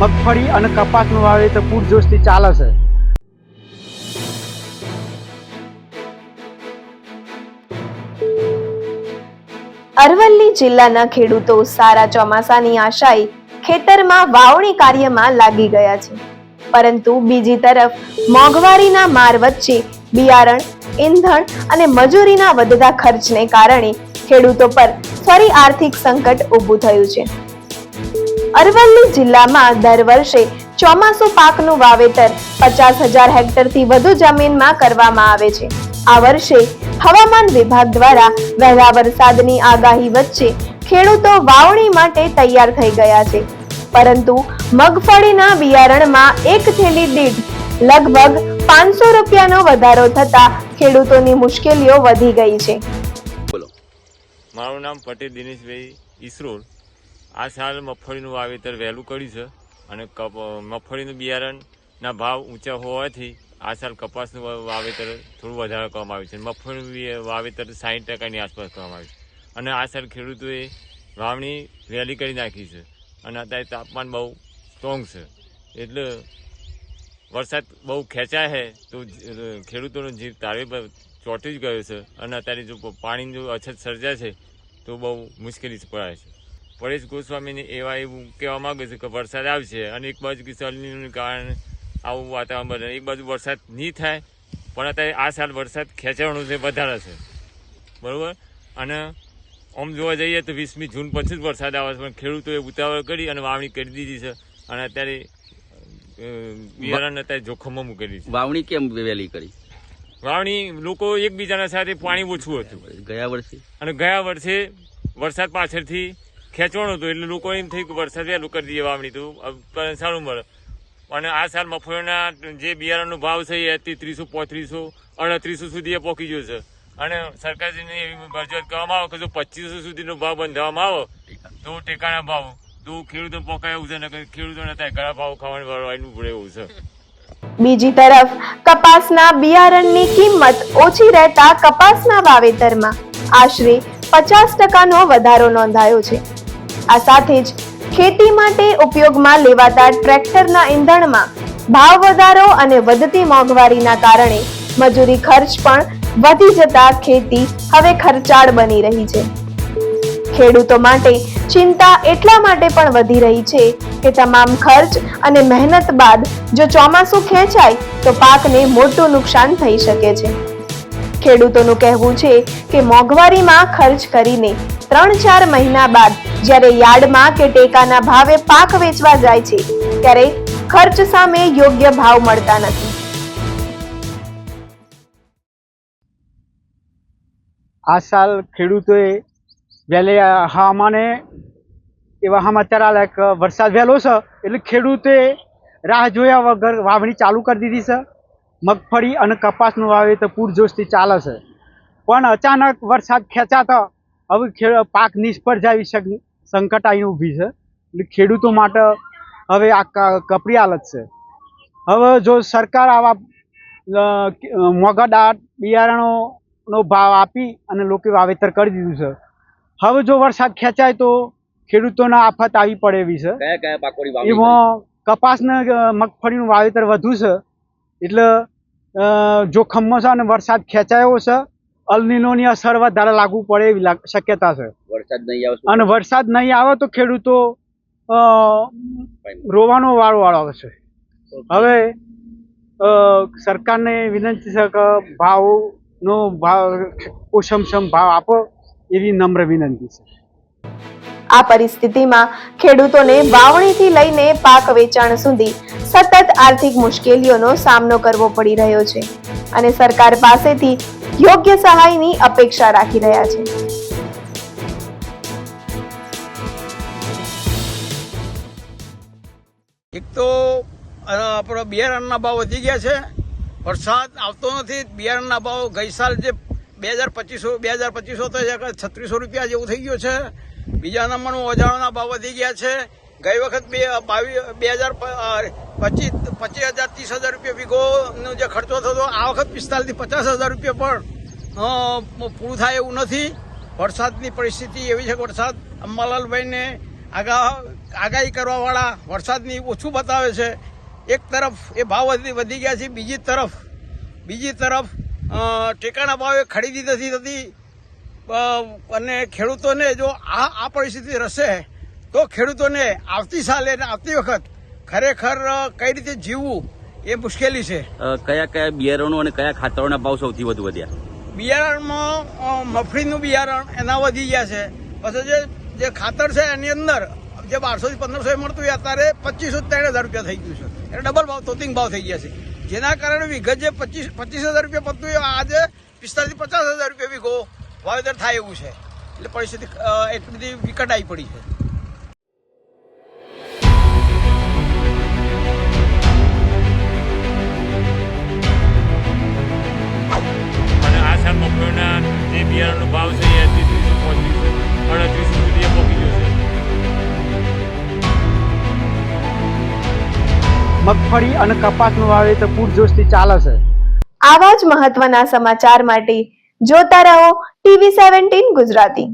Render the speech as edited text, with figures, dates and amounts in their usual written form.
મગફળી અને કપાસનું વાવેતર પૂરજોશથી ચાલે છે। અરવલ્લી જિલ્લાના ખેડૂતો સારા ચોમાસાની આશાએ ખેતરમાં વાવણી કાર્યમાં લાગી ગયા છે, પરંતુ બીજી તરફ મોંઘવારીના માર વચ્ચે બિયારણ, ઈંધણ અને મજૂરીના વધતા ખર્ચને કારણે ખેડૂતો પર ફરી આર્થિક સંકટ ઊભું થયું છે। અરવલ્લી જિલ્લામાં દર વર્ષે ચોમાસુ પાકનું વાવેતર 50,000 હેક્ટરથી વધુ જમીનમાં કરવામાં આવે છે। આ વર્ષે હવામાન વિભાગ દ્વારા વહેલા વરસાદની આગાહી વચ્ચે ખેડૂતો વાવણી માટે તૈયાર થઈ ગયા છે, પરંતુ મગફળીના બિયારણમાં એક થેલી દીઠ લગભગ 500 રૂપિયાનો વધારો થતા ખેડૂતોની મુશ્કેલીઓ વધી ગઈ છે। મારું નામ પટેલ દિનેશભાઈ ઈસરોડ। આ સાલ મગફળીનું વાવેતર વહેલું કર્યું છે અને મગફળીનું બિયારણના ભાવ ઊંચા હોવાથી આ સાલ કપાસનું વાવેતર થોડું વધારે કરવામાં આવ્યું છે। મગફળીનું વાવેતર 60% આસપાસ કરવામાં આવ્યું છે અને આ સાલ ખેડૂતોએ વાવણી વહેલી કરી નાખી છે અને અત્યારે તાપમાન બહુ સ્ટ્રોંગ છે, એટલે વરસાદ બહુ ખેંચાય છે તો ખેડૂતોનો જીવ તાળવે ચોંટી જ ગયો છે અને અત્યારે જો પાણીની જો અછત સર્જાય છે તો બહુ મુશ્કેલી પડાય છે। પરેશ ગોસ્વામીને એવું કહેવા માગે છે કે વરસાદ આવશે અને એક બાજુ કિસાનીનું કારણે આવું વાતાવરણ બને, એક બાજુ વરસાદ નહીં થાય પણ અત્યારે આ સાલ વરસાદ ખેંચાવાનું છે વધારે છે, બરાબર। અને આમ જોવા જઈએ તો 20મી જૂન પછી જ વરસાદ આવે છે, પણ ખેડૂતોએ ઉતાવળ કરી અને વાવણી કરી દીધી છે અને અત્યારે બિયારણ અત્યારે જોખમમાં મૂકેલી છે। વાવણી કેમ વહેલી કરી? વાવણી લોકો એકબીજાના સાથે પાણી ઓછું હતું ગયા વર્ષે વરસાદ પાછળથી ખેંચવાનો હતો, એટલે લોકો એમ થયું કે વરસાદ વહેલું કરી દઈએ વાવણી તો સારું મળે। અને આ સાલ મગફળીના જે બિયારણનો ભાવ છે એ 3300, 3500, 3800 સુધી એ પહોંચી ગયો છે અને સરકારશ્રીને એવી રજૂઆત કરવામાં આવે કે જો 2500 સુધીનો ભાવ બંધાવવામાં આવે તો ટેકાના ભાવ તો ખેડૂતો પોકાય એવું છે ને ખેડૂતોને ત્યાં ઘણા ભાવ ખાવાની વાળવાનું પડે એવું છે। બીજી તરફ કપાસના બિયારણની કિંમત ઓછી રહેતા કપાસના વાવેતરમાં આશરે 50%નો વધારો નોંધાયો છે। આ સાથે જ ખેતી માટે ઉપયોગમાં લેવાતા ટ્રેક્ટરના ઈંધણમાં ભાવ વધારો અને વધતી મોંઘવારીના કારણે મજૂરી ખર્ચ પણ વધી જતા ખેતી હવે ખર્ચાળ બની રહી છે। ખેડૂતો માટે ચિંતા એટલા માટે પણ વધી રહી છે કે તમામ ખર્ચ અને મહેનત બાદ જો ચોમાસું ખેંચાય તો પાકને મોટું નુકસાન થઈ શકે છે। ખેડૂતોનું કહેવું છે કે મોંઘવારીમાં ખર્ચ કરીને 3-4 મહિના બાદ જ્યારે યાર્ડમાં કે ટેકાના ભાવે પાક વેચવા જાય છે ત્યારે ખર્ચ સામે યોગ્ય ભાવ મળતા નથી। આ સાલ ખેડૂતોએ વહેલે હવામાને એવા સમાચાર આવ્યા કે વરસાદ વહેલો છે એટલે ખેડૂતોએ રાહ જોયા વગર વાવણી ચાલુ કરી દીધી છે। મગફળી અને કપાસનું વાવેતર પૂરજોશથી ચાલે છે, પણ અચાનક વરસાદ ખેંચાતા હવે પાક નિષ્ફળ જાય એવી સંકટ અહીં ઊભી છે, એટલે ખેડૂતો માટે હવે આ કપરી હાલત છે। હવે જો સરકાર આવા મોંઘા બિયારણોનો ભાવ આપી અને લોકો વાવેતર કરી દીધું છે, હવે જો વરસાદ ખેંચાય તો ખેડૂતોને આફત આવી પડે એવી છે। એમાં કપાસને મગફળીનું વાવેતર વધુ છે એટલે જોખમમાં છે અને વરસાદ ખેંચાયો છે, અલનીનોની અસર વધારે લાગુ પડે એવી શક્યતા છે। વરસાદ નહીં આવે તો ખેડૂતો રોવાનો વાળો આવશે। હવે સરકારને વિનંતી છે કે ભાવ ઓછમસમ ભાવ આપો એવી નમ્ર વિનંતી છે। આ પરિસ્થિતિમાં ખેડૂતોને વાવણીથી લઈને પાક વેચાણ સુધી સતત આર્થિક મુશ્કેલીઓનો સામનો કરવો પડી રહ્યો છે અને સરકાર પાસેથી યોગ્ય સહાયની અપેક્ષા રાખી રહ્યા છે। એક તો આપણો બિયારણના ભાવ વધી ગયા છે, વરસાદ આવતો નથી, બિયારણના ભાવ ગઈ સાલ જે 2200 તો 3600 રૂપિયા જેવું થઈ ગયું છે। બીજા નંબરનું ઓજાળોના ભાવ વધી ગયા છે। ગઈ વખત 25,000-30,000 રૂપિયા વીઘોનો જે ખર્ચો થતો આ વખત 45,000-50,000 રૂપિયા પણ પૂરું થાય એવું નથી। વરસાદની પરિસ્થિતિ એવી છે કે વરસાદ અંબાલાલભાઈને આગાહી કરવાવાળા વરસાદની ઓછું બતાવે છે. એક તરફ એ ભાવ વધી ગયા છે, બીજી તરફ ટેકાના ભાવે ખરીદી નથી થતી અને ખેડૂતોને જો આ પરિસ્થિતિ રહેશે તો ખેડૂતોને આવતી સાલે અને આવતી વખત ખરેખર કઈ રીતે જીવવું એ મુશ્કેલી છે. કયા કયા બિયારણો અને કયા ખાતરોના ભાવ સૌથી વધુ વધ્યા? બિયારણમાં મગફળીનું બિયારણ એના વધી ગયા છે. પછી જે ખાતર છે એની અંદર જે 1200 થી 1500 મળતું હોય અત્યારે 2500 3000 રૂપિયા થઈ ગયું છે. એટલે ડબલ ભાવ તોતિંગ ભાવ થઈ ગયા છે, જેના કારણે વિગત જે 25,000 રૂપિયા પડતું હોય આજે 45,000 થી 50,000 રૂપિયા વીઘો વાવેતર થાય એવું છે. એટલે પરિસ્થિતિ એટલી બધી વિકટ આવી પડી છે. અને આ સાલ મગફળીના જે બિયારણનો ભાવ છે એ 38 સુધી પહોંચી ગયો છે. મગફળી અને કપાસનું વાવેતર પૂરજોશથી ચાલે છે. આવા જ મહત્વના સમાચાર માટે જોતા રહો TV17 ગુજરાતી.